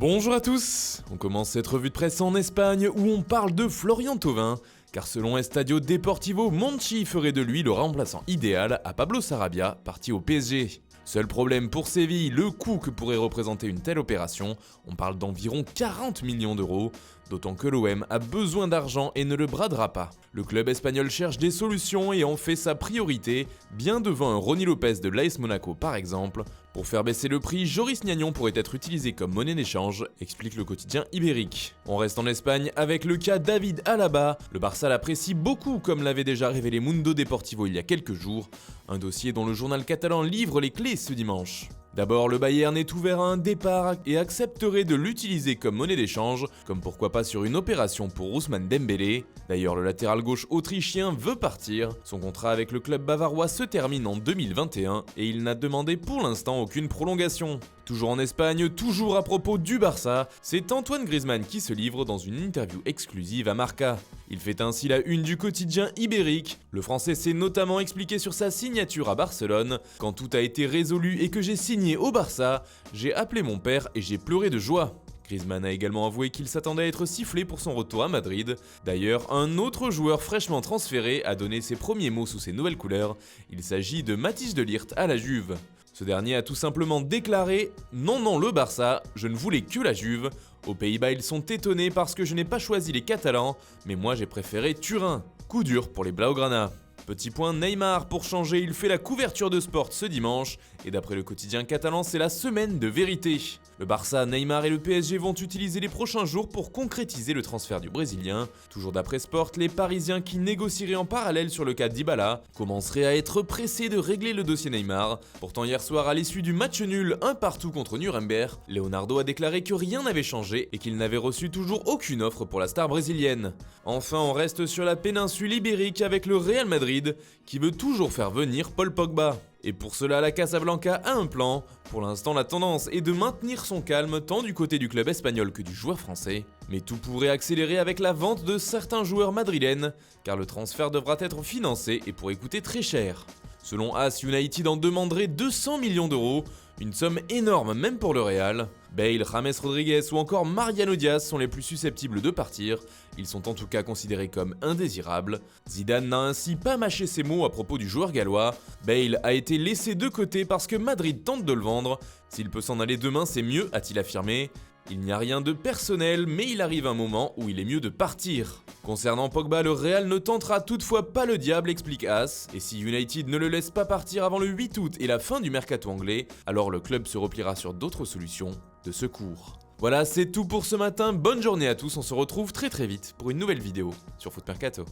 Bonjour à tous. On commence cette revue de presse en Espagne où on parle de Florian Thauvin, car selon Estadio Deportivo, Monchi ferait de lui le remplaçant idéal à Pablo Sarabia, parti au PSG. Seul problème pour Séville, le coût que pourrait représenter une telle opération, on parle d'environ 40 millions d'euros, d'autant que l'OM a besoin d'argent et ne le bradera pas. Le club espagnol cherche des solutions et en fait sa priorité, bien devant un Ronny Lopez de l'AS Monaco par exemple. Pour faire baisser le prix, Joris Gnagnon pourrait être utilisé comme monnaie d'échange, explique le quotidien ibérique. On reste en Espagne avec le cas David Alaba. Le Barça l'apprécie beaucoup comme l'avait déjà révélé Mundo Deportivo il y a quelques jours, un dossier dont le journal catalan livre les clés ce dimanche. D'abord, le Bayern est ouvert à un départ et accepterait de l'utiliser comme monnaie d'échange, comme pourquoi pas sur une opération pour Ousmane Dembélé. D'ailleurs, le latéral gauche autrichien veut partir. Son contrat avec le club bavarois se termine en 2021 et il n'a demandé pour l'instant aucune prolongation. Toujours en Espagne, toujours à propos du Barça, c'est Antoine Griezmann qui se livre dans une interview exclusive à Marca. Il fait ainsi la une du quotidien ibérique. Le Français s'est notamment expliqué sur sa signature à Barcelone. Quand tout a été résolu et que j'ai signé au Barça, j'ai appelé mon père et j'ai pleuré de joie. Griezmann a également avoué qu'il s'attendait à être sifflé pour son retour à Madrid. D'ailleurs, un autre joueur fraîchement transféré a donné ses premiers mots sous ses nouvelles couleurs. Il s'agit de Matthijs de Ligt à la Juve. Ce dernier a tout simplement déclaré « Non, le Barça, je ne voulais que la Juve. Aux Pays-Bas, ils sont étonnés parce que je n'ai pas choisi les Catalans, mais moi j'ai préféré Turin. Coup dur pour les Blaugrana. » Petit point Neymar, pour changer, il fait la couverture de Sport ce dimanche, et d'après le quotidien catalan, c'est la semaine de vérité. Le Barça, Neymar et le PSG vont utiliser les prochains jours pour concrétiser le transfert du Brésilien. Toujours d'après Sport, les Parisiens qui négocieraient en parallèle sur le cas d'Ibala commenceraient à être pressés de régler le dossier Neymar. Pourtant hier soir, à l'issue du match nul 1-1 contre Nuremberg, Leonardo a déclaré que rien n'avait changé et qu'il n'avait reçu toujours aucune offre pour la star brésilienne. Enfin, on reste sur la péninsule ibérique avec le Real Madrid qui veut toujours faire venir Paul Pogba. Et pour cela, la Casablanca a un plan. Pour l'instant, la tendance est de maintenir son calme tant du côté du club espagnol que du joueur français. Mais tout pourrait accélérer avec la vente de certains joueurs madrilènes, car le transfert devra être financé et pourrait coûter très cher. Selon AS, United en demanderait 200 millions d'euros, une somme énorme même pour le Real. Bale, James Rodriguez ou encore Mariano Diaz sont les plus susceptibles de partir, ils sont en tout cas considérés comme indésirables. Zidane n'a ainsi pas mâché ses mots à propos du joueur gallois. Bale a été laissé de côté parce que Madrid tente de le vendre, s'il peut s'en aller demain c'est mieux, a-t-il affirmé. Il n'y a rien de personnel, mais il arrive un moment où il est mieux de partir. Concernant Pogba, le Real ne tentera toutefois pas le diable, explique AS, et si United ne le laisse pas partir avant le 8 août et la fin du mercato anglais, alors le club se repliera sur d'autres solutions de secours. Voilà, c'est tout pour ce matin, bonne journée à tous, on se retrouve très vite pour une nouvelle vidéo sur Foot Mercato.